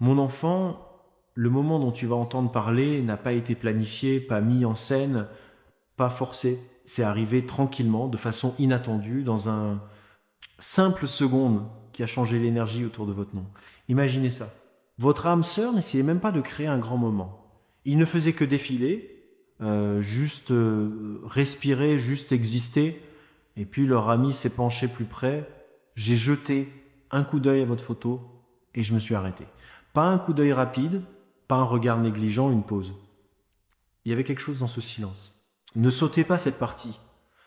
Mon enfant, le moment dont tu vas entendre parler n'a pas été planifié, pas mis en scène, pas forcé. C'est arrivé tranquillement, de façon inattendue, dans un simple seconde qui a changé l'énergie autour de votre nom. Imaginez ça. Votre âme sœur n'essayait même pas de créer un grand moment. Il ne faisait que défiler, juste respirer, juste exister. Et puis leur ami s'est penché plus près. J'ai jeté un coup d'œil à votre photo et je me suis arrêté. Pas un coup d'œil rapide, pas un regard négligent, une pause. Il y avait quelque chose dans ce silence. Ne sautez pas cette partie.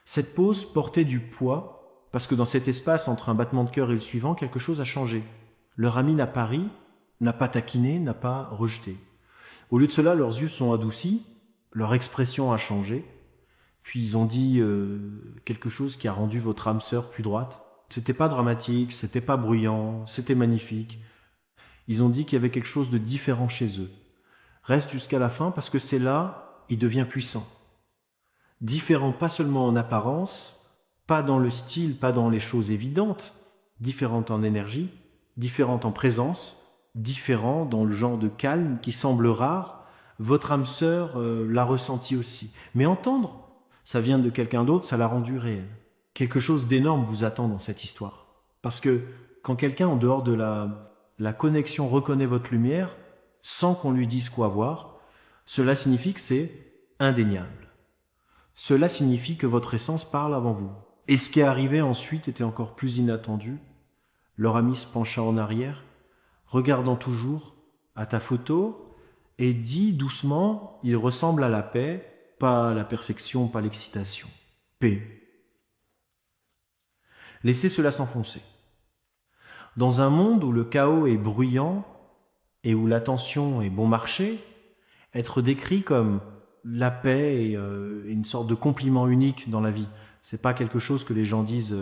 Cette pause portait du poids, parce que dans cet espace entre un battement de cœur et le suivant, quelque chose a changé. Leur ami n'a pas ri, n'a pas taquiné, n'a pas rejeté. Au lieu de cela, leurs yeux sont adoucis, leur expression a changé, puis ils ont dit quelque chose qui a rendu votre âme sœur plus droite. C'était pas dramatique, c'était pas bruyant, c'était magnifique. Ils ont dit qu'il y avait quelque chose de différent chez eux. Reste jusqu'à la fin parce que c'est là, il devient puissant. Différent pas seulement en apparence, pas dans le style, pas dans les choses évidentes, différente en énergie, différente en présence, différent dans le genre de calme qui semble rare. Votre âme sœur l'a ressenti aussi. Mais entendre, ça vient de quelqu'un d'autre, ça l'a rendu réel. Quelque chose d'énorme vous attend dans cette histoire. Parce que quand quelqu'un en dehors de la connexion reconnaît votre lumière, sans qu'on lui dise quoi voir, cela signifie que c'est indéniable. Cela signifie que votre essence parle avant vous. Et ce qui est arrivé ensuite était encore plus inattendu. Leur ami se pencha en arrière, regardant toujours à ta photo, et dit doucement, il ressemble à la paix, pas à la perfection, pas l'excitation. Paix. Laissez cela s'enfoncer. Dans un monde où le chaos est bruyant et où l'attention est bon marché, être décrit comme la paix est une sorte de compliment unique dans la vie. C'est pas quelque chose que les gens disent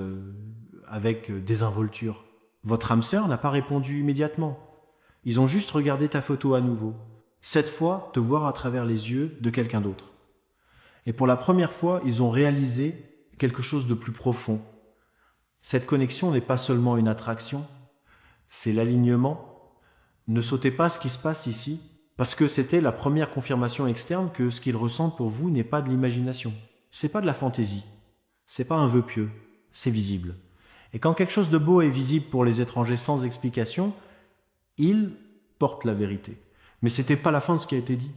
avec désinvolture. Votre âme sœur n'a pas répondu immédiatement. Ils ont juste regardé ta photo à nouveau. Cette fois, te voir à travers les yeux de quelqu'un d'autre. Et pour la première fois, ils ont réalisé quelque chose de plus profond. Cette connexion n'est pas seulement une attraction, c'est l'alignement. Ne sautez pas ce qui se passe ici, parce que c'était la première confirmation externe que ce qu'ils ressentent pour vous n'est pas de l'imagination. C'est pas de la fantaisie. C'est pas un vœu pieux. C'est visible. Et quand quelque chose de beau est visible pour les étrangers sans explication, ils portent la vérité. Mais c'était pas la fin de ce qui a été dit.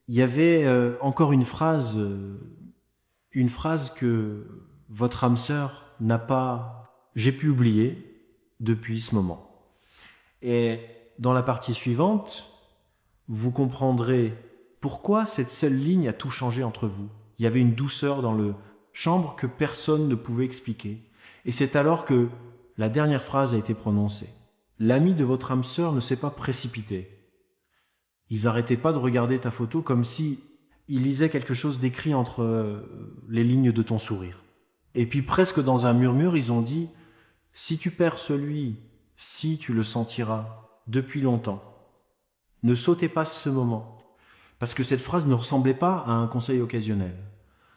Il y avait encore une phrase que votre âme sœur n'a pas, j'ai pu oublier depuis ce moment. Et dans la partie suivante, vous comprendrez pourquoi cette seule ligne a tout changé entre vous. Il y avait une douceur dans le chambre que personne ne pouvait expliquer. Et c'est alors que la dernière phrase a été prononcée. L'ami de votre âme sœur ne s'est pas précipité. Ils n'arrêtaient pas de regarder ta photo comme si ils lisaient quelque chose d'écrit entre les lignes de ton sourire. Et puis presque dans un murmure, ils ont dit « Si tu perds celui, si tu le sentiras depuis longtemps, ne sautez pas ce moment. » Parce que cette phrase ne ressemblait pas à un conseil occasionnel.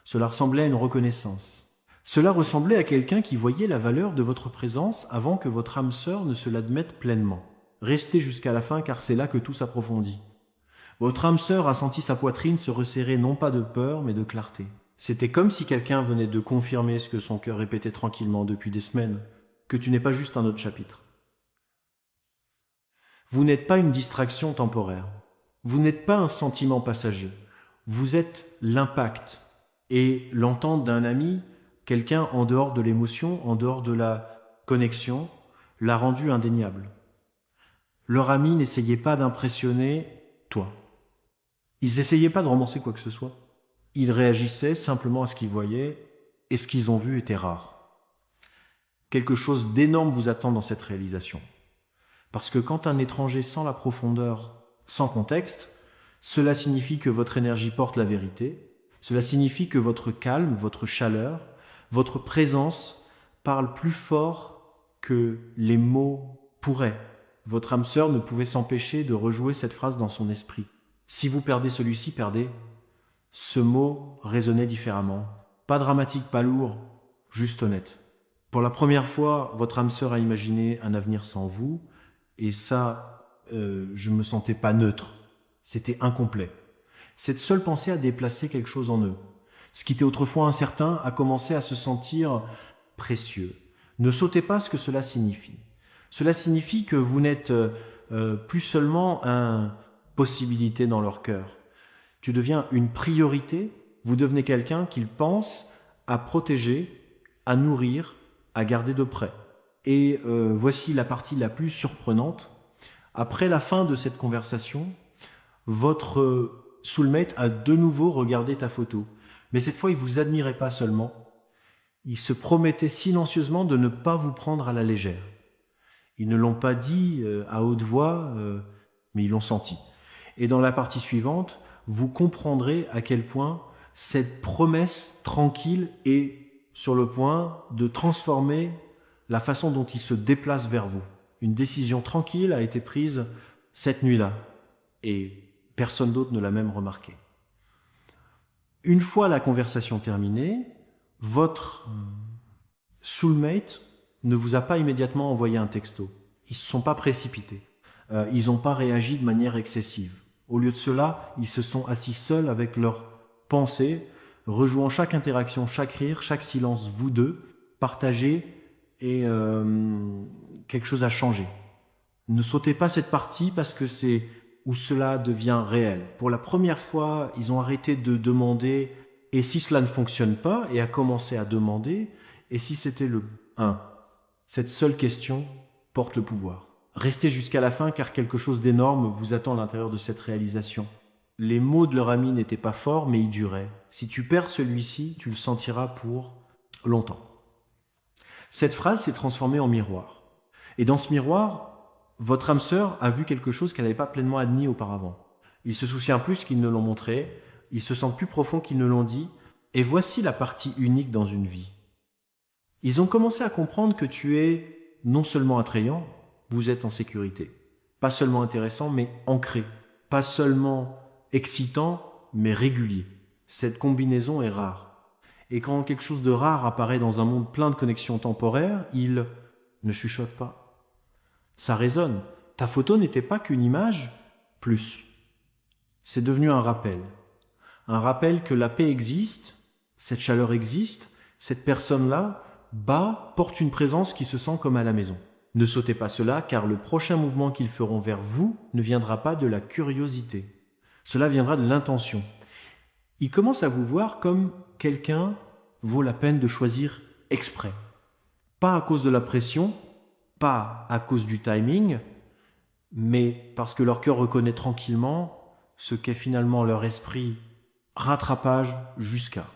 Cela ressemblait à une reconnaissance. Cela ressemblait à quelqu'un qui voyait la valeur de votre présence avant que votre âme sœur ne se l'admette pleinement. Restez jusqu'à la fin car c'est là que tout s'approfondit. Votre âme sœur a senti sa poitrine se resserrer non pas de peur mais de clarté. C'était comme si quelqu'un venait de confirmer ce que son cœur répétait tranquillement depuis des semaines, que tu n'es pas juste un autre chapitre. Vous n'êtes pas une distraction temporaire. Vous n'êtes pas un sentiment passager. Vous êtes l'impact et l'entente d'un ami, quelqu'un en dehors de l'émotion, en dehors de la connexion, l'a rendu indéniable. Leur ami n'essayait pas d'impressionner toi. Ils n'essayaient pas de romancer quoi que ce soit. Ils réagissaient simplement à ce qu'ils voyaient et ce qu'ils ont vu était rare. Quelque chose d'énorme vous attend dans cette réalisation. Parce que quand un étranger sent la profondeur sans contexte, cela signifie que votre énergie porte la vérité, cela signifie que votre calme, votre chaleur, votre présence parle plus fort que les mots pourraient. Votre âme sœur ne pouvait s'empêcher de rejouer cette phrase dans son esprit. Si vous perdez celui-ci, perdez. Ce mot résonnait différemment. Pas dramatique, pas lourd, juste honnête. Pour la première fois, votre âme sœur a imaginé un avenir sans vous, et ça, je me sentais pas neutre. C'était incomplet. Cette seule pensée a déplacé quelque chose en eux. Ce qui était autrefois incertain a commencé à se sentir précieux. Ne sautez pas ce que cela signifie. Cela signifie que vous n'êtes plus seulement une possibilité dans leur cœur. Tu deviens une priorité, vous devenez quelqu'un qu'ils pensent à protéger, à nourrir, à garder de près. Et voici la partie la plus surprenante. Après la fin de cette conversation, votre soulmate a de nouveau regardé ta photo. Mais cette fois, il vous admirait pas seulement, il se promettait silencieusement de ne pas vous prendre à la légère. Ils ne l'ont pas dit à haute voix, mais ils l'ont senti. Et dans la partie suivante, vous comprendrez à quel point cette promesse tranquille est sur le point de transformer la façon dont il se déplace vers vous. Une décision tranquille a été prise cette nuit-là, et personne d'autre ne l'a même remarqué. Une fois la conversation terminée, votre soulmate ne vous a pas immédiatement envoyé un texto. Ils ne se sont pas précipités. Ils n'ont pas réagi de manière excessive. Au lieu de cela, ils se sont assis seuls avec leurs pensées, rejouant chaque interaction, chaque rire, chaque silence, vous deux, partagez, et quelque chose a changé. Ne sautez pas cette partie parce que c'est où cela devient réel. Pour la première fois, ils ont arrêté de demander « et si cela ne fonctionne pas ?» et a commencé à demander « et si c'était le 1 ?» Cette seule question porte le pouvoir. Restez jusqu'à la fin car quelque chose d'énorme vous attend à l'intérieur de cette réalisation. Les mots de leur ami n'étaient pas forts mais ils duraient. Si tu perds celui-ci, tu le sentiras pour longtemps. Cette phrase s'est transformée en miroir. Et dans ce miroir, votre âme sœur a vu quelque chose qu'elle n'avait pas pleinement admis auparavant. Il se soutient plus qu'ils ne l'ont montré, ils se sentent plus profonds qu'ils ne l'ont dit, et voici la partie unique dans une vie. Ils ont commencé à comprendre que tu es non seulement attrayant, vous êtes en sécurité. Pas seulement intéressant, mais ancré. Pas seulement excitant, mais régulier. Cette combinaison est rare. Et quand quelque chose de rare apparaît dans un monde plein de connexions temporaires, il ne chuchote pas. Ça résonne. Ta photo n'était pas qu'une image, plus. C'est devenu un rappel. Un rappel que la paix existe, cette chaleur existe, cette personne-là, porte une présence qui se sent comme à la maison. Ne sautez pas cela, car le prochain mouvement qu'ils feront vers vous ne viendra pas de la curiosité. Cela viendra de l'intention. Ils commencent à vous voir comme quelqu'un vaut la peine de choisir exprès. Pas à cause de la pression, pas à cause du timing, mais parce que leur cœur reconnaît tranquillement ce qu'est finalement leur esprit, rattrapage jusqu'à.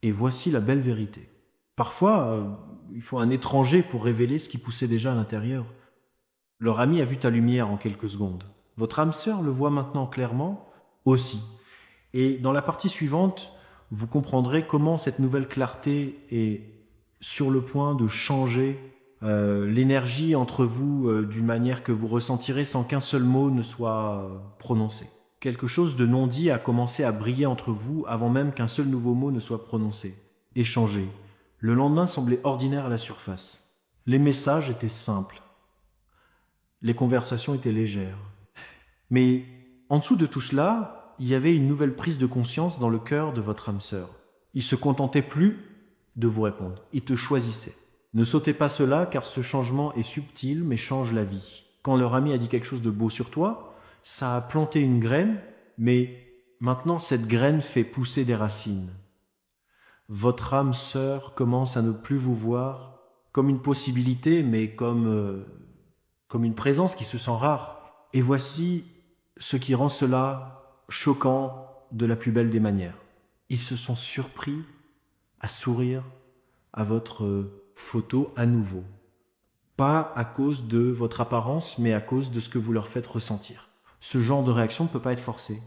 Et voici la belle vérité. Parfois, il faut un étranger pour révéler ce qui poussait déjà à l'intérieur. Leur ami a vu ta lumière en quelques secondes. Votre âme sœur le voit maintenant clairement aussi. Et dans la partie suivante, vous comprendrez comment cette nouvelle clarté est sur le point de changer l'énergie entre vous d'une manière que vous ressentirez sans qu'un seul mot ne soit prononcé. Quelque chose de non dit a commencé à briller entre vous avant même qu'un seul nouveau mot ne soit prononcé. Échangé. Le lendemain semblait ordinaire à la surface. Les messages étaient simples. Les conversations étaient légères. Mais en dessous de tout cela, il y avait une nouvelle prise de conscience dans le cœur de votre âme sœur. Il se contentait plus de vous répondre. Il te choisissait. Ne sautez pas cela car ce changement est subtil mais change la vie. Quand leur ami a dit quelque chose de beau sur toi, ça a planté une graine, mais maintenant cette graine fait pousser des racines. Votre âme sœur commence à ne plus vous voir comme une possibilité, mais comme une présence qui se sent rare. Et voici ce qui rend cela choquant de la plus belle des manières. Ils se sont surpris à sourire à votre photo à nouveau. Pas à cause de votre apparence, mais à cause de ce que vous leur faites ressentir. Ce genre de réaction ne peut pas être forcé.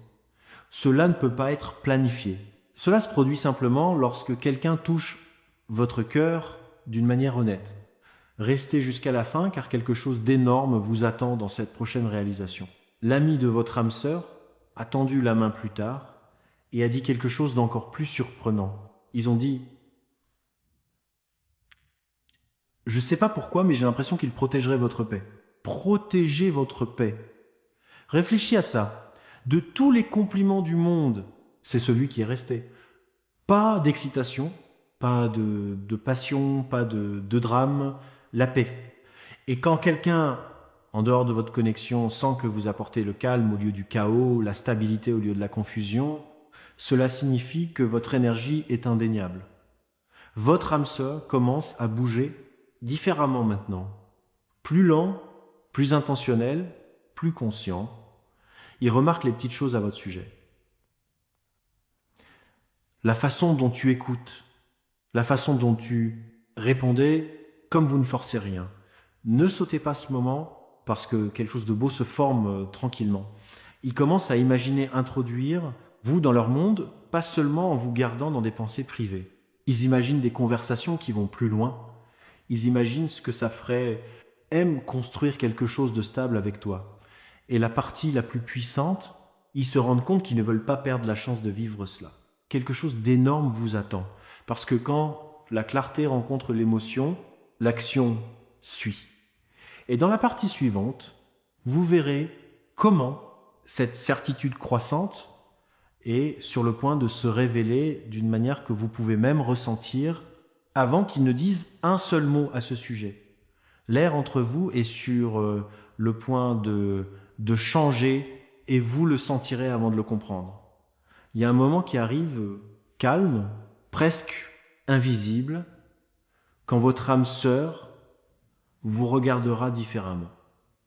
Cela ne peut pas être planifié. Cela se produit simplement lorsque quelqu'un touche votre cœur d'une manière honnête. Restez jusqu'à la fin car quelque chose d'énorme vous attend dans cette prochaine réalisation. L'ami de votre âme sœur a tendu la main plus tard et a dit quelque chose d'encore plus surprenant. Ils ont dit « Je ne sais pas pourquoi, mais j'ai l'impression qu'il protégerait votre paix. » Protégez votre paix. Réfléchis à ça. De tous les compliments du monde, c'est celui qui est resté. Pas d'excitation, pas de passion, pas de drame, la paix. Et quand quelqu'un, en dehors de votre connexion, sent que vous apportez le calme au lieu du chaos, la stabilité au lieu de la confusion, cela signifie que votre énergie est indéniable. Votre âme sœur commence à bouger différemment maintenant. Plus lent, plus intentionnel, plus conscient. Il remarque les petites choses à votre sujet. La façon dont tu écoutes, la façon dont tu répondais comme vous ne forcez rien. Ne sautez pas ce moment parce que quelque chose de beau se forme tranquillement. Ils commencent à imaginer introduire vous dans leur monde, pas seulement en vous gardant dans des pensées privées. Ils imaginent des conversations qui vont plus loin. Ils imaginent ce que ça ferait, aiment construire quelque chose de stable avec toi. Et la partie la plus puissante, ils se rendent compte qu'ils ne veulent pas perdre la chance de vivre cela. Quelque chose d'énorme vous attend. Parce que quand la clarté rencontre l'émotion, l'action suit. Et dans la partie suivante, vous verrez comment cette certitude croissante est sur le point de se révéler d'une manière que vous pouvez même ressentir avant qu'ils ne disent un seul mot à ce sujet. L'air entre vous est sur le point de changer et vous le sentirez avant de le comprendre. Il y a un moment qui arrive calme, presque invisible, quand votre âme sœur vous regardera différemment.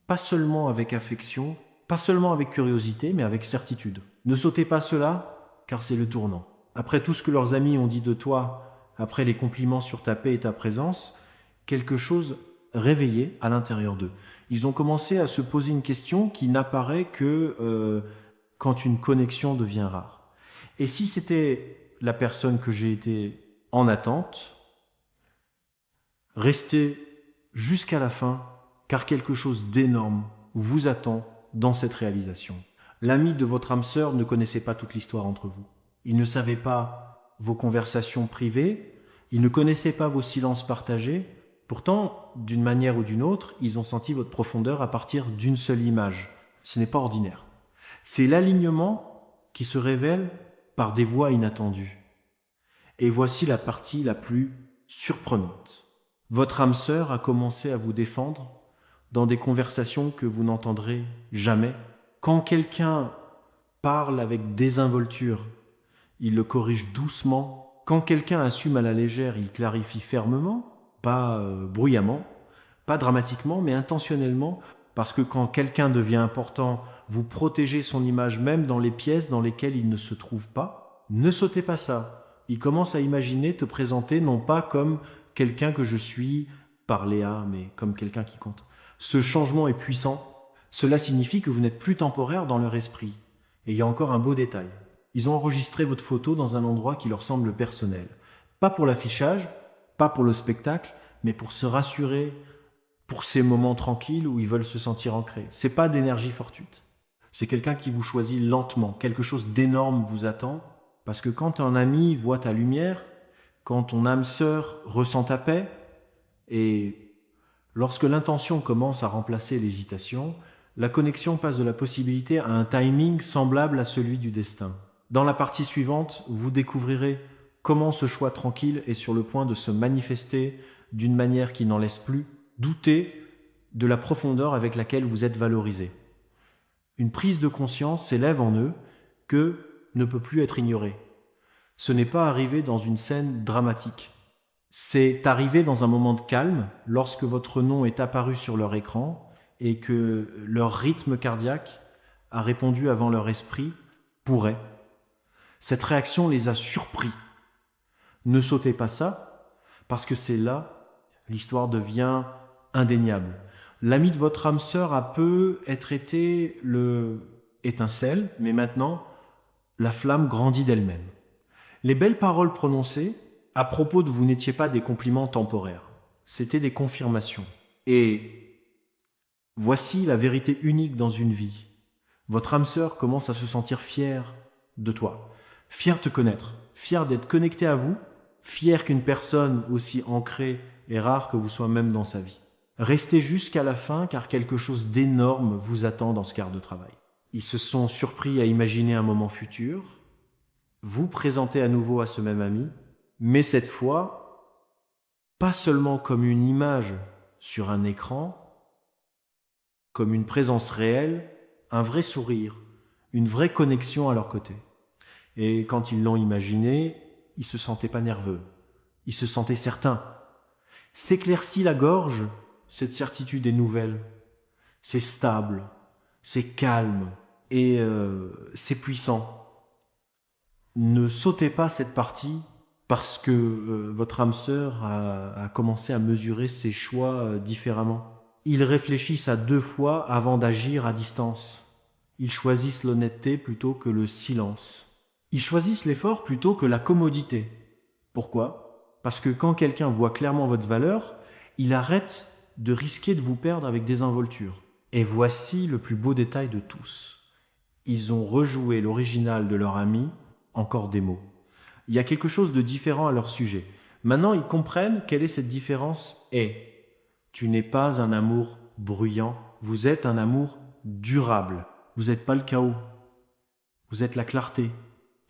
Pas seulement avec affection, pas seulement avec curiosité, mais avec certitude. Ne sautez pas cela, car c'est le tournant. Après tout ce que leurs amis ont dit de toi, après les compliments sur ta paix et ta présence, quelque chose réveillé à l'intérieur d'eux. Ils ont commencé à se poser une question qui n'apparaît que quand une connexion devient rare. Et si c'était la personne que j'ai été en attente, restez jusqu'à la fin, car quelque chose d'énorme vous attend dans cette réalisation. L'ami de votre âme sœur ne connaissait pas toute l'histoire entre vous. Il ne savait pas vos conversations privées, il ne connaissait pas vos silences partagés. Pourtant, d'une manière ou d'une autre, ils ont senti votre profondeur à partir d'une seule image. Ce n'est pas ordinaire. C'est l'alignement qui se révèle par des voix inattendues. Et voici la partie la plus surprenante. Votre âme sœur a commencé à vous défendre dans des conversations que vous n'entendrez jamais. Quand quelqu'un parle avec désinvolture, il le corrige doucement. Quand quelqu'un assume à la légère, il clarifie fermement, pas bruyamment, pas dramatiquement, mais intentionnellement, parce que quand quelqu'un devient important, vous protégez son image même dans les pièces dans lesquelles il ne se trouve pas. Ne sautez pas ça. Il commence à imaginer te présenter non pas comme quelqu'un que je suis par Léa, mais comme quelqu'un qui compte. Ce changement est puissant. Cela signifie que vous n'êtes plus temporaire dans leur esprit. Et il y a encore un beau détail. Ils ont enregistré votre photo dans un endroit qui leur semble personnel. Pas pour l'affichage, pas pour le spectacle, mais pour se rassurer, pour ces moments tranquilles où ils veulent se sentir ancrés. C'est pas d'énergie fortuite. C'est quelqu'un qui vous choisit lentement. Quelque chose d'énorme vous attend. Parce que quand un ami voit ta lumière, quand ton âme sœur ressent ta paix, et lorsque l'intention commence à remplacer l'hésitation, la connexion passe de la possibilité à un timing semblable à celui du destin. Dans la partie suivante, vous découvrirez comment ce choix tranquille est sur le point de se manifester d'une manière qui n'en laisse plus douter de la profondeur avec laquelle vous êtes valorisé. Une prise de conscience s'élève en eux que ne peut plus être ignorée. Ce n'est pas arrivé dans une scène dramatique. C'est arrivé dans un moment de calme, lorsque votre nom est apparu sur leur écran et que leur rythme cardiaque a répondu avant leur esprit « pourrait ». Cette réaction les a surpris. Ne sautez pas ça, parce que c'est là, l'histoire devient indéniable. L'ami de votre âme sœur a peu été le étincelle, mais maintenant, la flamme grandit d'elle-même. Les belles paroles prononcées, à propos de vous n'étiez pas des compliments temporaires. C'était des confirmations. Et voici la vérité unique dans une vie. Votre âme sœur commence à se sentir fière de toi, fière de te connaître, fière d'être connectée à vous, fière qu'une personne aussi ancrée et rare que vous soyez même dans sa vie. Restez jusqu'à la fin car quelque chose d'énorme vous attend dans ce quart de travail. Ils se sont surpris à imaginer un moment futur, vous présentez à nouveau à ce même ami, mais cette fois, pas seulement comme une image sur un écran, comme une présence réelle, un vrai sourire, une vraie connexion à leur côté. Et quand ils l'ont imaginé, ils se sentaient pas nerveux, ils se sentaient certains. S'éclaircit la gorge, cette certitude est nouvelle. C'est stable, c'est calme et c'est puissant. Ne sautez pas cette partie parce que votre âme sœur a commencé à mesurer ses choix différemment. Ils réfléchissent à 2 fois avant d'agir à distance. Ils choisissent l'honnêteté plutôt que le silence. Ils choisissent l'effort plutôt que la commodité. Pourquoi? Parce que quand quelqu'un voit clairement votre valeur, il arrête de risquer de vous perdre avec désinvolture. Et voici le plus beau détail de tous. Ils ont rejoué l'original de leur ami, encore des mots. Il y a quelque chose de différent à leur sujet. Maintenant, ils comprennent quelle est cette différence est. Tu n'es pas un amour bruyant, vous êtes un amour durable. Vous n'êtes pas le chaos, vous êtes la clarté.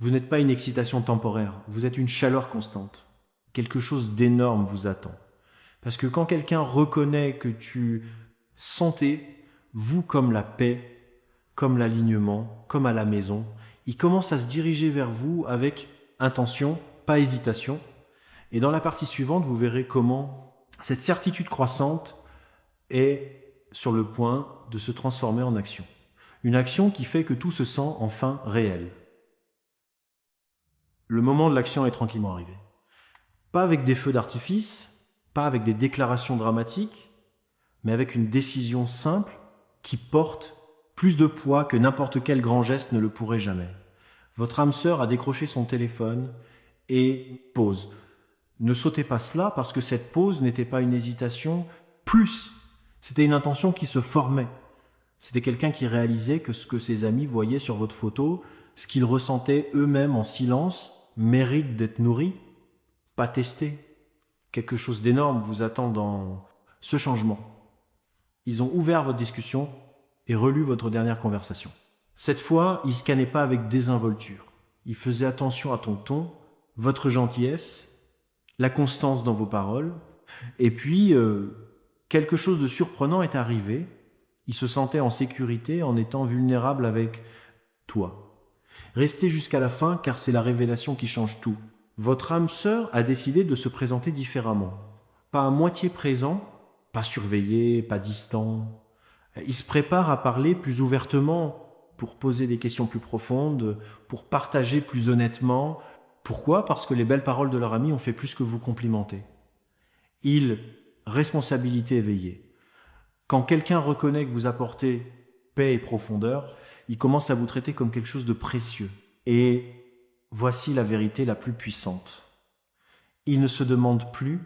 Vous n'êtes pas une excitation temporaire, vous êtes une chaleur constante. Quelque chose d'énorme vous attend. Parce que quand quelqu'un reconnaît que tu sentez, vous comme la paix, comme l'alignement, comme à la maison, il commence à se diriger vers vous avec intention, pas hésitation. Et dans la partie suivante, vous verrez comment cette certitude croissante est sur le point de se transformer en action. Une action qui fait que tout se sent enfin réel. Le moment de l'action est tranquillement arrivé. Pas avec des feux d'artifice, pas avec des déclarations dramatiques, mais avec une décision simple qui porte plus de poids que n'importe quel grand geste ne le pourrait jamais. Votre âme sœur a décroché son téléphone et pause. Ne sautez pas cela parce que cette pause n'était pas une hésitation, plus c'était une intention qui se formait. C'était quelqu'un qui réalisait que ce que ses amis voyaient sur votre photo, ce qu'ils ressentaient eux-mêmes en silence, mérite d'être nourri, pas testé. Quelque chose d'énorme vous attend dans ce changement. Ils ont ouvert votre discussion et relu votre dernière conversation. Cette fois, ils ne scannaient pas avec désinvolture. Ils faisaient attention à ton ton, votre gentillesse, la constance dans vos paroles. Et puis, quelque chose de surprenant est arrivé. Ils se sentaient en sécurité en étant vulnérables avec toi. Restez jusqu'à la fin car c'est la révélation qui change tout. Votre âme sœur a décidé de se présenter différemment. Pas à moitié présent, pas surveillé, pas distant. Il se prépare à parler plus ouvertement pour poser des questions plus profondes, pour partager plus honnêtement. Pourquoi? Parce que les belles paroles de leur ami ont fait plus que vous complimenter. Responsabilité éveillée. Quand quelqu'un reconnaît que vous apportez paix et profondeur, il commence à vous traiter comme quelque chose de précieux. Et voici la vérité la plus puissante. Il ne se demande plus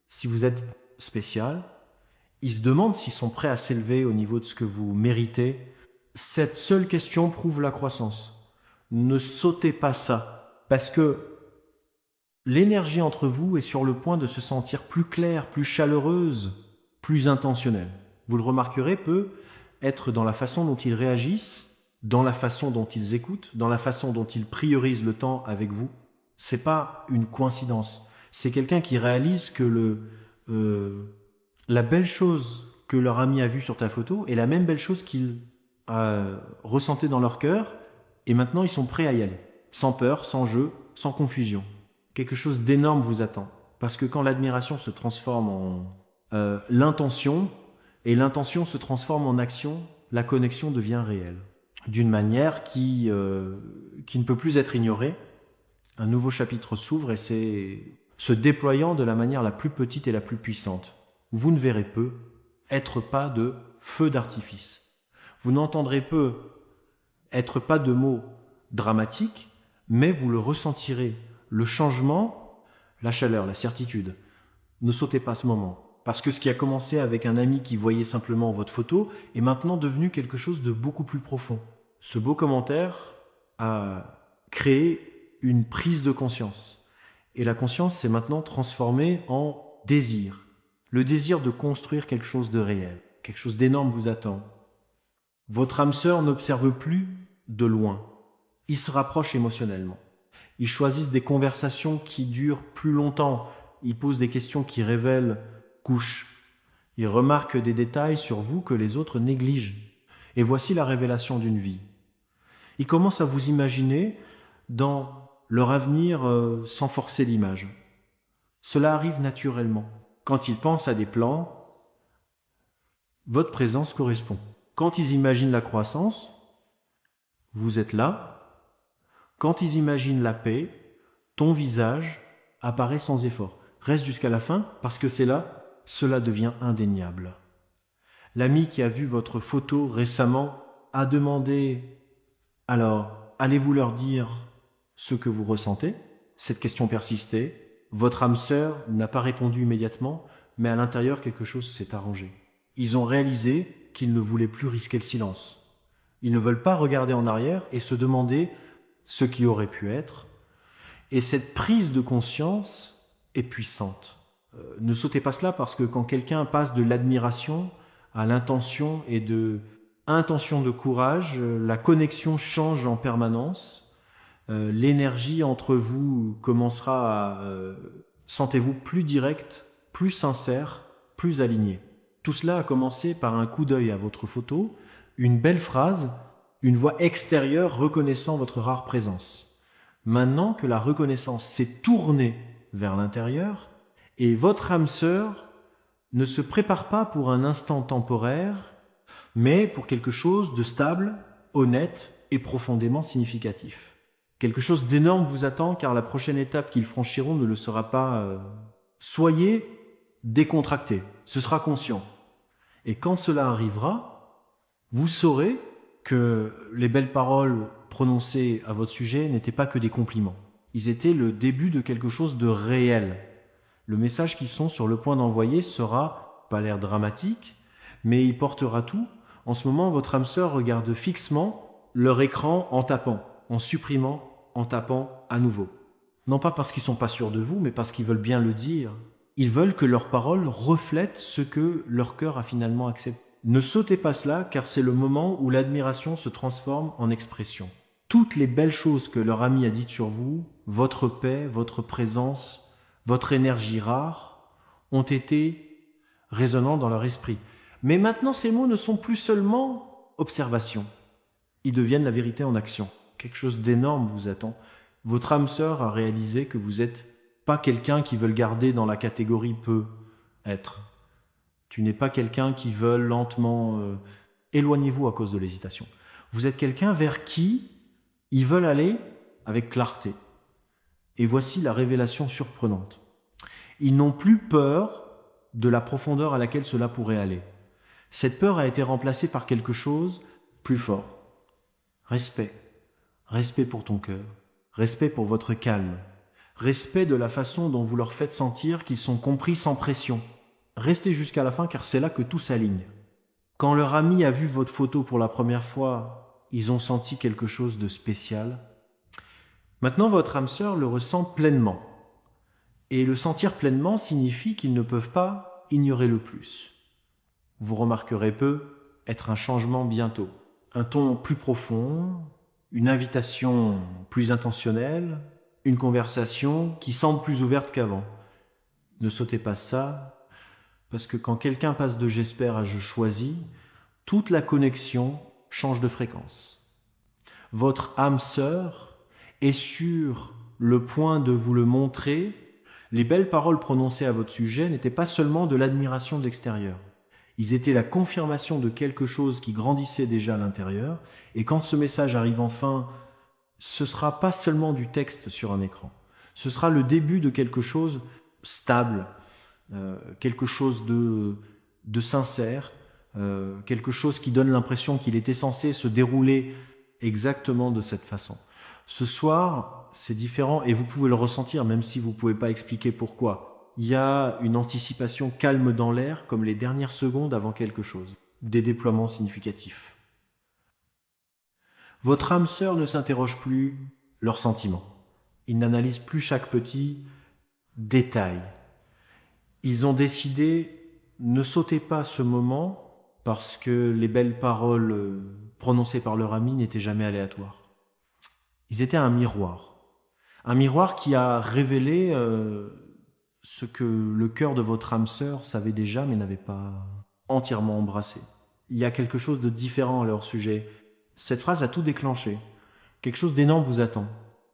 si vous êtes spécial, il se demande s'ils sont prêts à s'élever au niveau de ce que vous méritez. Cette seule question prouve la croissance. Ne sautez pas ça, parce que l'énergie entre vous est sur le point de se sentir plus claire, plus chaleureuse, plus intentionnelle. Vous le remarquerez, peut être dans la façon dont ils réagissent, dans la façon dont ils écoutent, dans la façon dont ils priorisent le temps avec vous. C'est pas une coïncidence. C'est quelqu'un qui réalise que la belle chose que leur ami a vue sur ta photo est la même belle chose qu'ils ressentaient dans leur cœur, et maintenant ils sont prêts à y aller. Sans peur, sans jeu, sans confusion. Quelque chose d'énorme vous attend. Parce que quand l'admiration se transforme en l'intention, et l'intention se transforme en action, la connexion devient réelle. D'une manière qui ne peut plus être ignorée. Un nouveau chapitre s'ouvre et c'est se déployant de la manière la plus petite et la plus puissante. Vous ne verrez peu être pas de feu d'artifice. Vous n'entendrez peu être pas de mots dramatiques, mais vous le ressentirez. Le changement, la chaleur, la certitude. Ne sautez pas ce moment. Parce que ce qui a commencé avec un ami qui voyait simplement votre photo est maintenant devenu quelque chose de beaucoup plus profond. Ce beau commentaire a créé une prise de conscience. Et la conscience s'est maintenant transformée en désir. Le désir de construire quelque chose de réel. Quelque chose d'énorme vous attend. Votre âme sœur n'observe plus de loin. Ils se rapprochent émotionnellement. Ils choisissent des conversations qui durent plus longtemps. Ils posent des questions qui révèlent couches. Ils remarquent des détails sur vous que les autres négligent. Et voici la révélation d'une vie. Ils commencent à vous imaginer dans leur avenir sans forcer l'image. Cela arrive naturellement. Quand ils pensent à des plans, votre présence correspond. Quand ils imaginent la croissance, vous êtes là. Quand ils imaginent la paix, ton visage apparaît sans effort. Reste jusqu'à la fin parce que c'est là, cela devient indéniable. L'ami qui a vu votre photo récemment a demandé « Alors, allez-vous leur dire ce que vous ressentez ?» Cette question persistait. Votre âme sœur n'a pas répondu immédiatement, mais à l'intérieur, quelque chose s'est arrangé. Ils ont réalisé qu'ils ne voulaient plus risquer le silence. Ils ne veulent pas regarder en arrière et se demander ce qui aurait pu être. Et cette prise de conscience est puissante. Ne sautez pas cela parce que quand quelqu'un passe de l'admiration à l'intention et de intention de courage, la connexion change en permanence. L'énergie entre vous commencera à... sentez-vous plus directe, plus sincère, plus alignée. Tout cela a commencé par un coup d'œil à votre photo, une belle phrase, une voix extérieure reconnaissant votre rare présence. Maintenant que la reconnaissance s'est tournée vers l'intérieur, et votre âme sœur ne se prépare pas pour un instant temporaire, mais pour quelque chose de stable, honnête et profondément significatif. Quelque chose d'énorme vous attend car la prochaine étape qu'ils franchiront ne le sera pas. Soyez décontractés, ce sera conscient. Et quand cela arrivera, vous saurez que les belles paroles prononcées à votre sujet n'étaient pas que des compliments. Ils étaient le début de quelque chose de réel. Le message qu'ils sont sur le point d'envoyer sera, pas l'air dramatique, mais il portera tout. En ce moment, votre âme sœur regarde fixement leur écran en tapant, en supprimant, en tapant à nouveau. Non pas parce qu'ils sont pas sûrs de vous, mais parce qu'ils veulent bien le dire. Ils veulent que leurs paroles reflètent ce que leur cœur a finalement accepté. Ne sautez pas cela, car c'est le moment où l'admiration se transforme en expression. Toutes les belles choses que leur ami a dites sur vous, votre paix, votre présence, votre énergie rare, ont été résonnants dans leur esprit. Mais maintenant, ces mots ne sont plus seulement observations. Ils deviennent la vérité en action. Quelque chose d'énorme vous attend. Votre âme sœur a réalisé que vous n'êtes pas quelqu'un qui veut le garder dans la catégorie peut être. Tu n'es pas quelqu'un qui veut lentement éloignez-vous à cause de l'hésitation. Vous êtes quelqu'un vers qui ils veulent aller avec clarté. Et voici la révélation surprenante. Ils n'ont plus peur de la profondeur à laquelle cela pourrait aller. Cette peur a été remplacée par quelque chose de plus fort. Respect. Respect pour ton cœur. Respect pour votre calme. Respect de la façon dont vous leur faites sentir qu'ils sont compris sans pression. Restez jusqu'à la fin car c'est là que tout s'aligne. Quand leur ami a vu votre photo pour la première fois, ils ont senti quelque chose de spécial. Maintenant, votre âme sœur le ressent pleinement. Et le sentir pleinement signifie qu'ils ne peuvent pas ignorer le plus. Vous remarquerez peu être un changement bientôt. Un ton plus profond, une invitation plus intentionnelle, une conversation qui semble plus ouverte qu'avant. Ne sautez pas ça, parce que quand quelqu'un passe de j'espère à je choisis, toute la connexion change de fréquence. Votre âme sœur est sur le point de vous le montrer. Les belles paroles prononcées à votre sujet n'étaient pas seulement de l'admiration de l'extérieur. Ils étaient la confirmation de quelque chose qui grandissait déjà à l'intérieur. Et quand ce message arrive enfin, ce ne sera pas seulement du texte sur un écran. Ce sera le début de quelque chose stable, quelque chose de sincère, quelque chose qui donne l'impression qu'il était censé se dérouler exactement de cette façon. Ce soir, c'est différent et vous pouvez le ressentir, même si vous ne pouvez pas expliquer pourquoi. Il y a une anticipation calme dans l'air, comme les dernières secondes avant quelque chose. Des déploiements significatifs. Votre âme sœur ne s'interroge plus leurs sentiments. Ils n'analysent plus chaque petit détail. Ils ont décidé, ne sautez pas ce moment, parce que les belles paroles prononcées par leur ami n'étaient jamais aléatoires. Ils étaient un miroir qui a révélé ce que le cœur de votre âme sœur savait déjà mais n'avait pas entièrement embrassé. Il y a quelque chose de différent à leur sujet. Cette phrase a tout déclenché. Quelque chose d'énorme vous attend.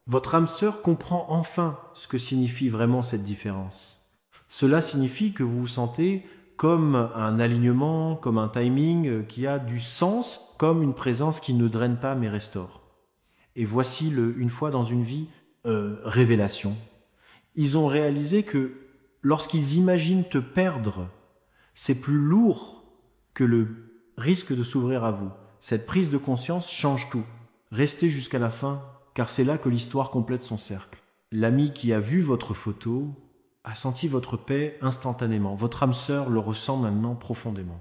Votre âme sœur comprend enfin ce que signifie vraiment cette différence. Cela signifie que vous vous sentez comme un alignement, comme un timing qui a du sens, comme une présence qui ne draine pas mais restaure. Et voici une fois dans une vie, révélation. Ils ont réalisé que lorsqu'ils imaginent te perdre, c'est plus lourd que le risque de s'ouvrir à vous. Cette prise de conscience change tout. Restez jusqu'à la fin, car c'est là que l'histoire complète son cercle. L'ami qui a vu votre photo a senti votre paix instantanément. Votre âme sœur le ressent maintenant profondément.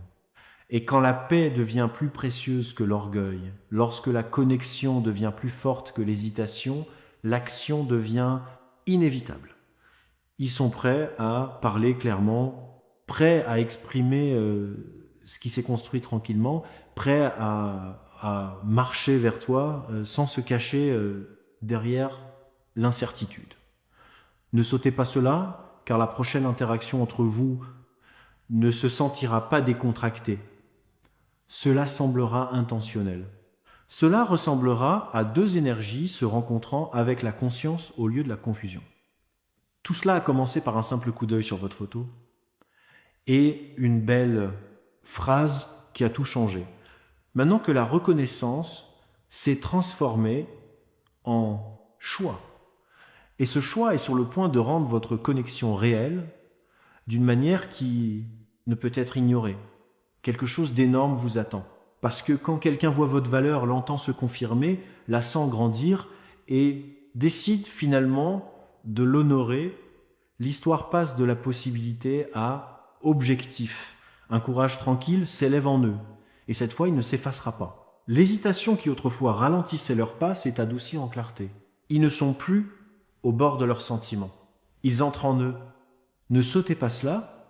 Et quand la paix devient plus précieuse que l'orgueil, lorsque la connexion devient plus forte que l'hésitation, l'action devient inévitable. Ils sont prêts à parler clairement, prêts à exprimer ce qui s'est construit tranquillement, prêts à marcher vers toi sans se cacher derrière l'incertitude. Ne sautez pas cela, car la prochaine interaction entre vous ne se sentira pas décontractée. Cela semblera intentionnel. Cela ressemblera à deux énergies se rencontrant avec la conscience au lieu de la confusion. Tout cela a commencé par un simple coup d'œil sur votre photo et une belle phrase qui a tout changé. Maintenant que la reconnaissance s'est transformée en choix. Et ce choix est sur le point de rendre votre connexion réelle d'une manière qui ne peut être ignorée. Quelque chose d'énorme vous attend. Parce que quand quelqu'un voit votre valeur, l'entend se confirmer, la sent grandir et décide finalement de l'honorer, l'histoire passe de la possibilité à objectif. Un courage tranquille s'élève en eux. Et cette fois, il ne s'effacera pas. L'hésitation qui autrefois ralentissait leur pas s'est adoucie en clarté. Ils ne sont plus au bord de leurs sentiments. Ils entrent en eux. Ne sautez pas cela,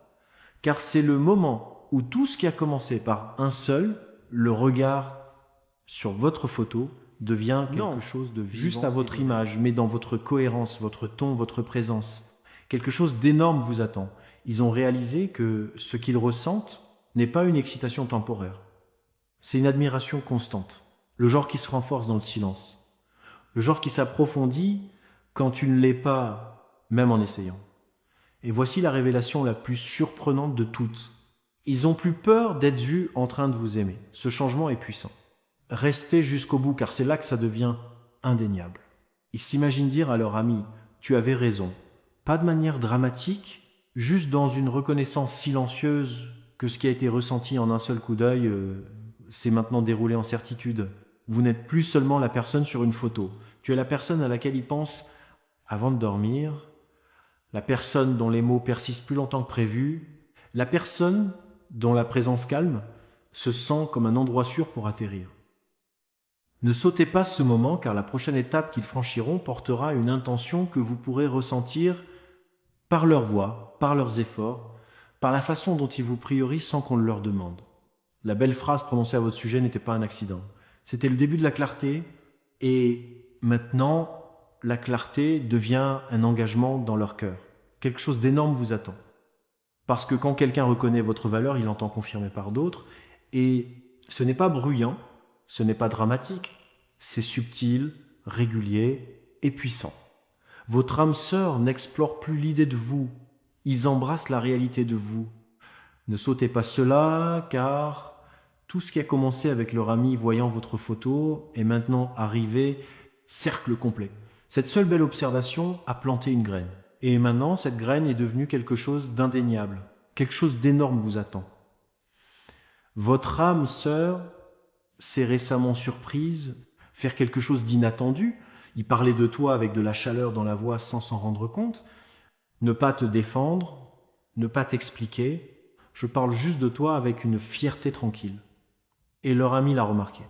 car c'est le moment où tout ce qui a commencé par un seul, le regard sur votre photo, devient quelque chose de vivant, juste à votre image, mais dans votre cohérence, votre ton, votre présence. Quelque chose d'énorme vous attend. Ils ont réalisé que ce qu'ils ressentent n'est pas une excitation temporaire. C'est une admiration constante. Le genre qui se renforce dans le silence. Le genre qui s'approfondit quand tu ne l'es pas, même en essayant. Et voici la révélation la plus surprenante de toutes. Ils ont plus peur d'être vus en train de vous aimer. Ce changement est puissant. Restez jusqu'au bout, car c'est là que ça devient indéniable. Ils s'imaginent dire à leur ami « Tu avais raison ». Pas de manière dramatique, juste dans une reconnaissance silencieuse que ce qui a été ressenti en un seul coup d'œil s'est maintenant déroulé en certitude. Vous n'êtes plus seulement la personne sur une photo. Tu es la personne à laquelle ils pensent avant de dormir, la personne dont les mots persistent plus longtemps que prévu, la personne dont la présence calme se sent comme un endroit sûr pour atterrir. Ne sautez pas ce moment, car la prochaine étape qu'ils franchiront portera une intention que vous pourrez ressentir par leur voix, par leurs efforts, par la façon dont ils vous priorisent sans qu'on le leur demande. La belle phrase prononcée à votre sujet n'était pas un accident. C'était le début de la clarté, et maintenant, la clarté devient un engagement dans leur cœur. Quelque chose d'énorme vous attend. Parce que quand quelqu'un reconnaît votre valeur, il l'entend confirmer par d'autres, et ce n'est pas bruyant, ce n'est pas dramatique, c'est subtil, régulier et puissant. Votre âme sœur n'explore plus l'idée de vous, ils embrassent la réalité de vous. Ne sautez pas cela, car tout ce qui a commencé avec leur ami voyant votre photo est maintenant arrivé cercle complet. Cette seule belle observation a planté une graine. Et maintenant, cette graine est devenue quelque chose d'indéniable. Quelque chose d'énorme vous attend. Votre âme sœur s'est récemment surprise, faire quelque chose d'inattendu, y parler de toi avec de la chaleur dans la voix sans s'en rendre compte, ne pas te défendre, ne pas t'expliquer, je parle juste de toi avec une fierté tranquille. Et leur ami l'a remarqué.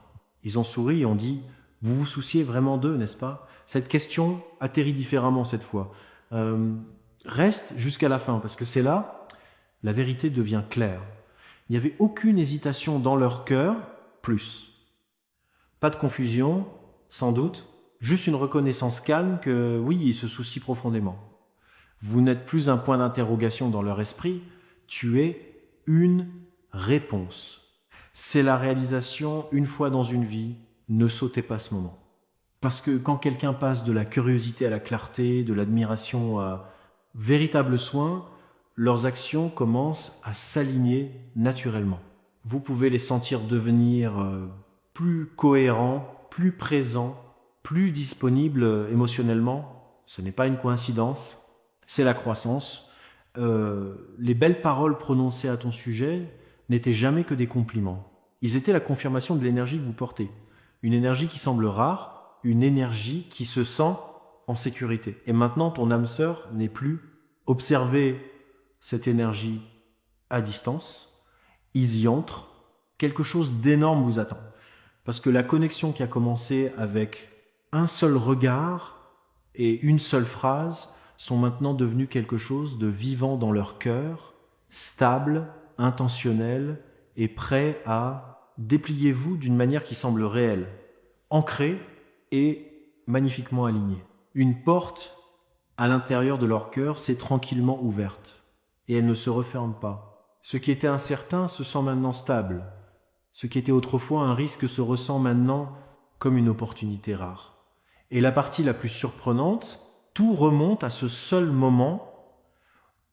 Ils ont souri et ont dit « Vous vous souciez vraiment d'eux, n'est-ce pas ?» Cette question atterrit différemment cette fois. Reste jusqu'à la fin, parce que c'est là, la vérité devient claire. Il n'y avait aucune hésitation dans leur cœur, plus. Pas de confusion, sans doute, juste une reconnaissance calme que oui, ils se soucient profondément. Vous n'êtes plus un point d'interrogation dans leur esprit, tu es une réponse. C'est la réalisation une fois dans une vie, ne sautez pas ce moment. Parce que quand quelqu'un passe de la curiosité à la clarté, de l'admiration à véritable soin, leurs actions commencent à s'aligner naturellement. Vous pouvez les sentir devenir plus cohérents, plus présents, plus disponibles émotionnellement. Ce n'est pas une coïncidence, c'est la croissance. Les belles paroles prononcées à ton sujet n'étaient jamais que des compliments. Ils étaient la confirmation de l'énergie que vous portez. Une énergie qui semble rare, une énergie qui se sent en sécurité. Et maintenant, ton âme sœur n'est plus observer cette énergie à distance. Ils y entrent. Quelque chose d'énorme vous attend. Parce que la connexion qui a commencé avec un seul regard et une seule phrase sont maintenant devenues quelque chose de vivant dans leur cœur, stable, intentionnel et prêt à dépliez-vous d'une manière qui semble réelle, ancrée et magnifiquement alignée. Une porte à l'intérieur de leur cœur s'est tranquillement ouverte et elle ne se referme pas. Ce qui était incertain se sent maintenant stable. Ce qui était autrefois un risque se ressent maintenant comme une opportunité rare. Et la partie la plus surprenante, tout remonte à ce seul moment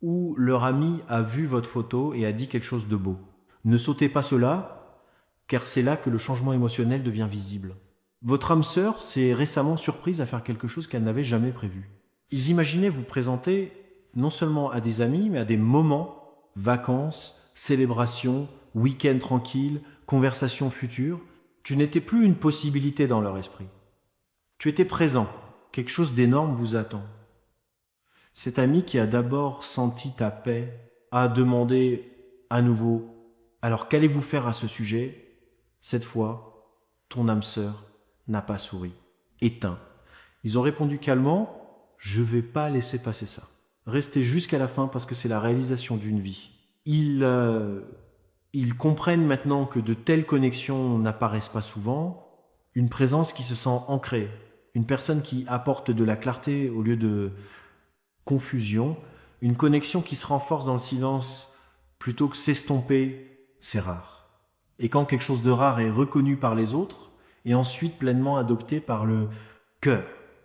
où leur ami a vu votre photo et a dit quelque chose de beau. Ne sautez pas cela, car c'est là que le changement émotionnel devient visible. Votre âme sœur s'est récemment surprise à faire quelque chose qu'elle n'avait jamais prévu. Ils imaginaient vous présenter non seulement à des amis, mais à des moments, vacances, célébrations, week-end tranquille, conversation future. Tu n'étais plus une possibilité dans leur esprit. Tu étais présent. Quelque chose d'énorme vous attend. Cet ami qui a d'abord senti ta paix a demandé à nouveau « Alors qu'allez-vous faire à ce sujet ?» Cette fois, ton âme sœur n'a pas souri. Éteint. Ils ont répondu calmement « Je ne vais pas laisser passer ça. Restez jusqu'à la fin parce que c'est la réalisation d'une vie. » Ils comprennent maintenant que de telles connexions n'apparaissent pas souvent, une présence qui se sent ancrée, une personne qui apporte de la clarté au lieu de confusion, une connexion qui se renforce dans le silence plutôt que s'estomper, c'est rare. Et quand quelque chose de rare est reconnu par les autres et ensuite pleinement adopté par le cœur,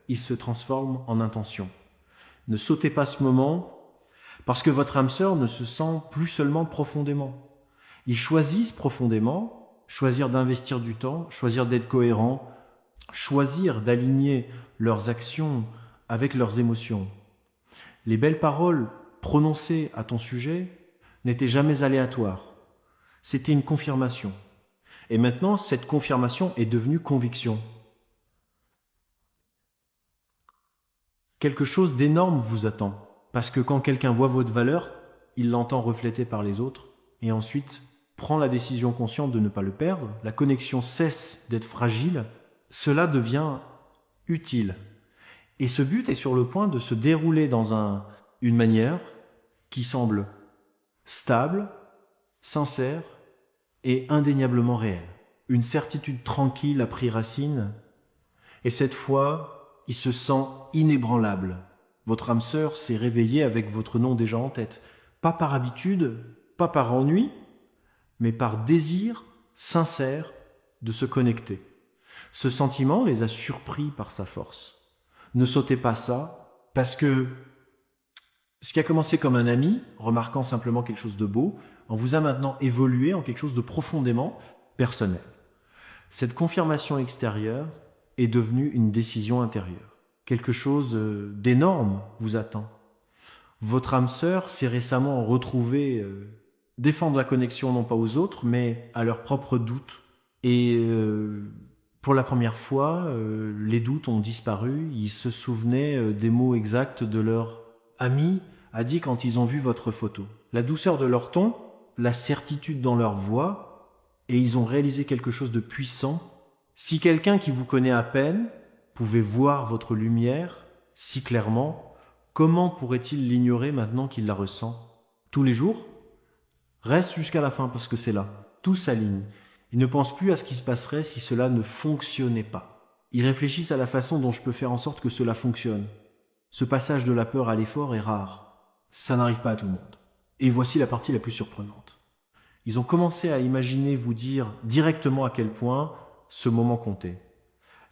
il se transforme en intention. Ne sautez pas ce moment parce que votre âme sœur ne se sent plus seulement profondément. Ils choisissent profondément, choisir d'investir du temps, choisir d'être cohérents, choisir d'aligner leurs actions avec leurs émotions. Les belles paroles prononcées à ton sujet n'étaient jamais aléatoires. C'était une confirmation. Et maintenant, cette confirmation est devenue conviction. Quelque chose d'énorme vous attend. Parce que quand quelqu'un voit votre valeur, il l'entend reflétée par les autres et ensuite prend la décision consciente de ne pas le perdre. La connexion cesse d'être fragile. Cela devient utile. Et ce but est sur le point de se dérouler dans une manière qui semble stable, sincère et indéniablement réelle. Une certitude tranquille a pris racine et cette fois, il se sent inébranlable. Votre âme sœur s'est réveillée avec votre nom déjà en tête. Pas par habitude, pas par ennui, mais par désir sincère de se connecter. Ce sentiment les a surpris par sa force. Ne sautez pas ça, parce que ce qui a commencé comme un ami, remarquant simplement quelque chose de beau, on vous a maintenant évolué en quelque chose de profondément personnel. Cette confirmation extérieure est devenue une décision intérieure. Quelque chose d'énorme vous attend. Votre âme sœur s'est récemment retrouvée défendre la connexion non pas aux autres, mais à leurs propres doutes. Et pour la première fois, les doutes ont disparu. Ils se souvenaient des mots exacts de leur ami a dit quand ils ont vu votre photo. La douceur de leur ton, la certitude dans leur voix, et ils ont réalisé quelque chose de puissant. Si quelqu'un qui vous connaît à peine pouvait voir votre lumière si clairement, comment pourrait-il l'ignorer maintenant qu'il la ressent ? Tous les jours, Reste jusqu'à la fin parce que c'est là. Tout s'aligne. Ils ne pensent plus à ce qui se passerait si cela ne fonctionnait pas. Ils réfléchissent à la façon dont je peux faire en sorte que cela fonctionne. Ce passage de la peur à l'effort est rare. Ça n'arrive pas à tout le monde. Et voici la partie la plus surprenante. Ils ont commencé à imaginer vous dire directement à quel point ce moment comptait.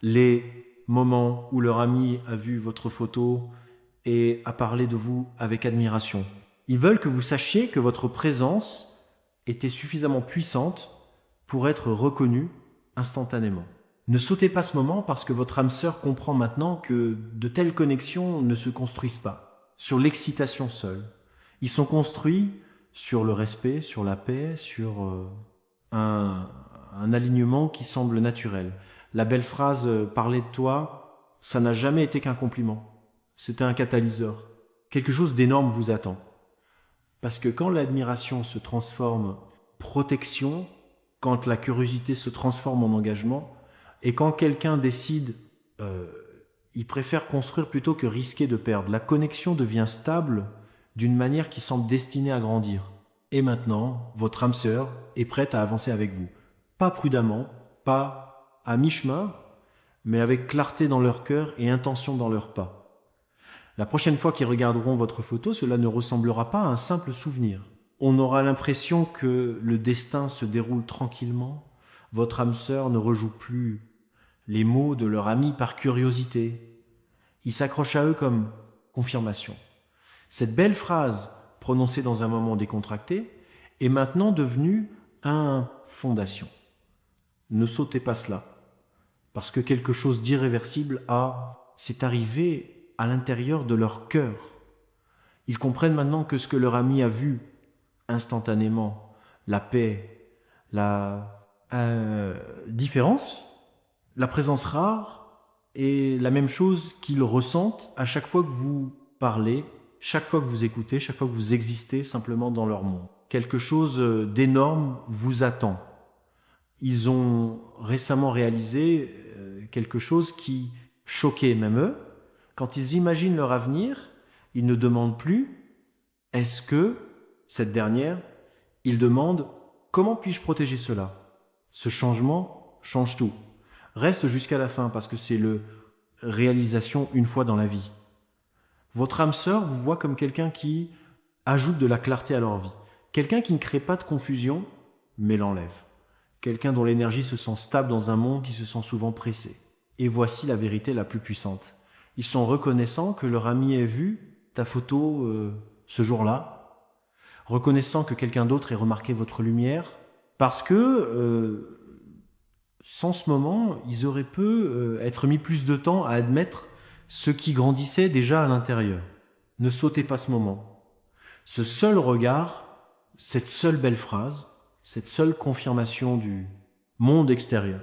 Les moments où leur ami a vu votre photo et a parlé de vous avec admiration. Ils veulent que vous sachiez que votre présence était suffisamment puissante pour être reconnue instantanément. Ne sautez pas ce moment parce que votre âme sœur comprend maintenant que de telles connexions ne se construisent pas sur l'excitation seule. Ils sont construits sur le respect, sur la paix, sur un alignement qui semble naturel. La belle phrase « parler de toi », ça n'a jamais été qu'un compliment. C'était un catalyseur. Quelque chose d'énorme vous attend. Parce que quand l'admiration se transforme en protection, quand la curiosité se transforme en engagement, et quand quelqu'un décide, il préfère construire plutôt que risquer de perdre. La connexion devient stable d'une manière qui semble destinée à grandir. Et maintenant, votre âme sœur est prête à avancer avec vous. Pas prudemment, pas à mi-chemin, mais avec clarté dans leur cœur et intention dans leurs pas. La prochaine fois qu'ils regarderont votre photo, cela ne ressemblera pas à un simple souvenir. On aura l'impression que le destin se déroule tranquillement. Votre âme sœur ne rejoue plus les mots de leur ami par curiosité. Il s'accroche à eux comme confirmation. Cette belle phrase, prononcée dans un moment décontracté, est maintenant devenue une fondation. Ne sautez pas cela, parce que quelque chose d'irréversible s'est arrivé à l'intérieur de leur cœur. Ils comprennent maintenant que ce que leur ami a vu instantanément, la paix, la différence, la présence rare est la même chose qu'ils ressentent à chaque fois que vous parlez, chaque fois que vous écoutez, chaque fois que vous existez simplement dans leur monde. Quelque chose d'énorme vous attend. Ils ont récemment réalisé quelque chose qui choquait même eux. Quand ils imaginent leur avenir, ils ne demandent plus « est-ce que ?» cette dernière, ils demandent « comment puis-je protéger cela ?» Ce changement change tout. Reste jusqu'à la fin parce que c'est la réalisation une fois dans la vie. Votre âme sœur vous voit comme quelqu'un qui ajoute de la clarté à leur vie. Quelqu'un qui ne crée pas de confusion, mais l'enlève. Quelqu'un dont l'énergie se sent stable dans un monde qui se sent souvent pressé. Et voici la vérité la plus puissante. Ils sont reconnaissants que leur ami ait vu ta photo ce jour-là, reconnaissant que quelqu'un d'autre ait remarqué votre lumière, parce que sans ce moment, ils auraient pu être mis plus de temps à admettre ce qui grandissait déjà à l'intérieur. Ne sautez pas ce moment. Ce seul regard, cette seule belle phrase, cette seule confirmation du monde extérieur,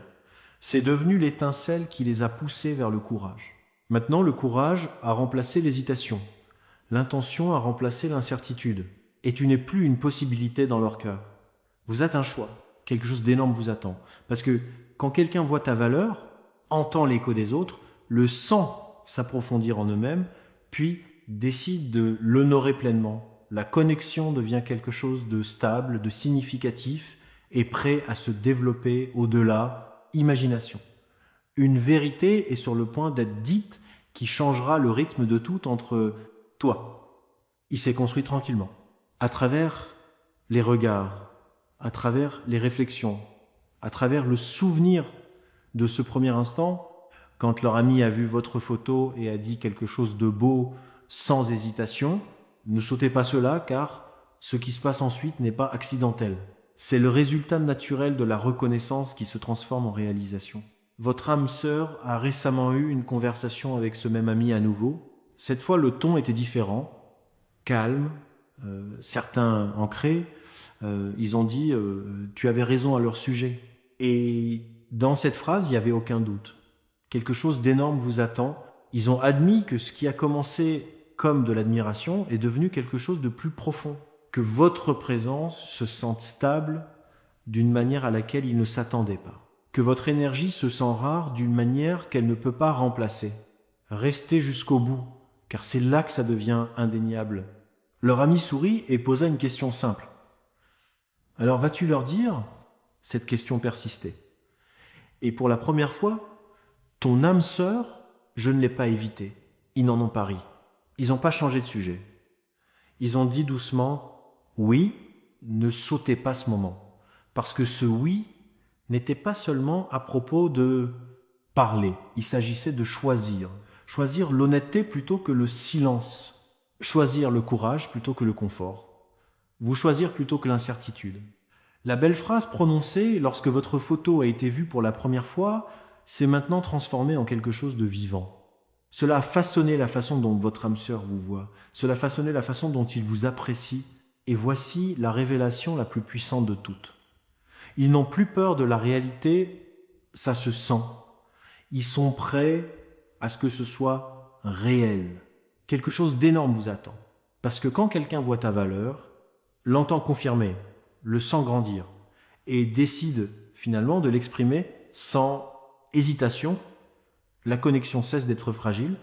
c'est devenu l'étincelle qui les a poussés vers le courage. Maintenant, le courage a remplacé l'hésitation. L'intention a remplacé l'incertitude. Et tu n'es plus une possibilité dans leur cœur. Vous êtes un choix. Quelque chose d'énorme vous attend. Parce que quand quelqu'un voit ta valeur, entend l'écho des autres, le sent s'approfondir en eux-mêmes, puis décide de l'honorer pleinement. La connexion devient quelque chose de stable, de significatif et prêt à se développer au-delà. Imagination. Une vérité est sur le point d'être dite qui changera le rythme de tout entre toi. Il s'est construit tranquillement, à travers les regards, à travers les réflexions, à travers le souvenir de ce premier instant, quand leur ami a vu votre photo et a dit quelque chose de beau sans hésitation. Ne sautez pas cela car ce qui se passe ensuite n'est pas accidentel. C'est le résultat naturel de la reconnaissance qui se transforme en réalisation. Votre âme sœur a récemment eu une conversation avec ce même ami à nouveau. Cette fois, le ton était différent, calme, certains ancrés. Ils ont dit « tu avais raison à leur sujet ». Et dans cette phrase, il n'y avait aucun doute. Quelque chose d'énorme vous attend. Ils ont admis que ce qui a commencé comme de l'admiration est devenu quelque chose de plus profond. Que votre présence se sente stable d'une manière à laquelle ils ne s'attendaient pas. Que votre énergie se sent rare d'une manière qu'elle ne peut pas remplacer. Restez jusqu'au bout, car c'est là que ça devient indéniable. Leur ami sourit et posa une question simple. Alors vas-tu leur dire? Cette question persistait. Et pour la première fois, ton âme sœur, je ne l'ai pas évité. Ils n'en ont pas ri. Ils n'ont pas changé de sujet. Ils ont dit doucement, oui, ne sautez pas ce moment. Parce que ce oui n'était pas seulement à propos de parler. Il s'agissait de choisir. Choisir l'honnêteté plutôt que le silence. Choisir le courage plutôt que le confort. Vous choisir plutôt que l'incertitude. La belle phrase prononcée lorsque votre photo a été vue pour la première fois s'est maintenant transformée en quelque chose de vivant. Cela a façonné la façon dont votre âme sœur vous voit. Cela a façonné la façon dont il vous apprécie. Et voici la révélation la plus puissante de toutes. Ils n'ont plus peur de la réalité, ça se sent. Ils sont prêts à ce que ce soit réel. Quelque chose d'énorme vous attend. Parce que quand quelqu'un voit ta valeur, l'entend confirmer, le sent grandir et décide finalement de l'exprimer sans hésitation, la connexion cesse d'être fragile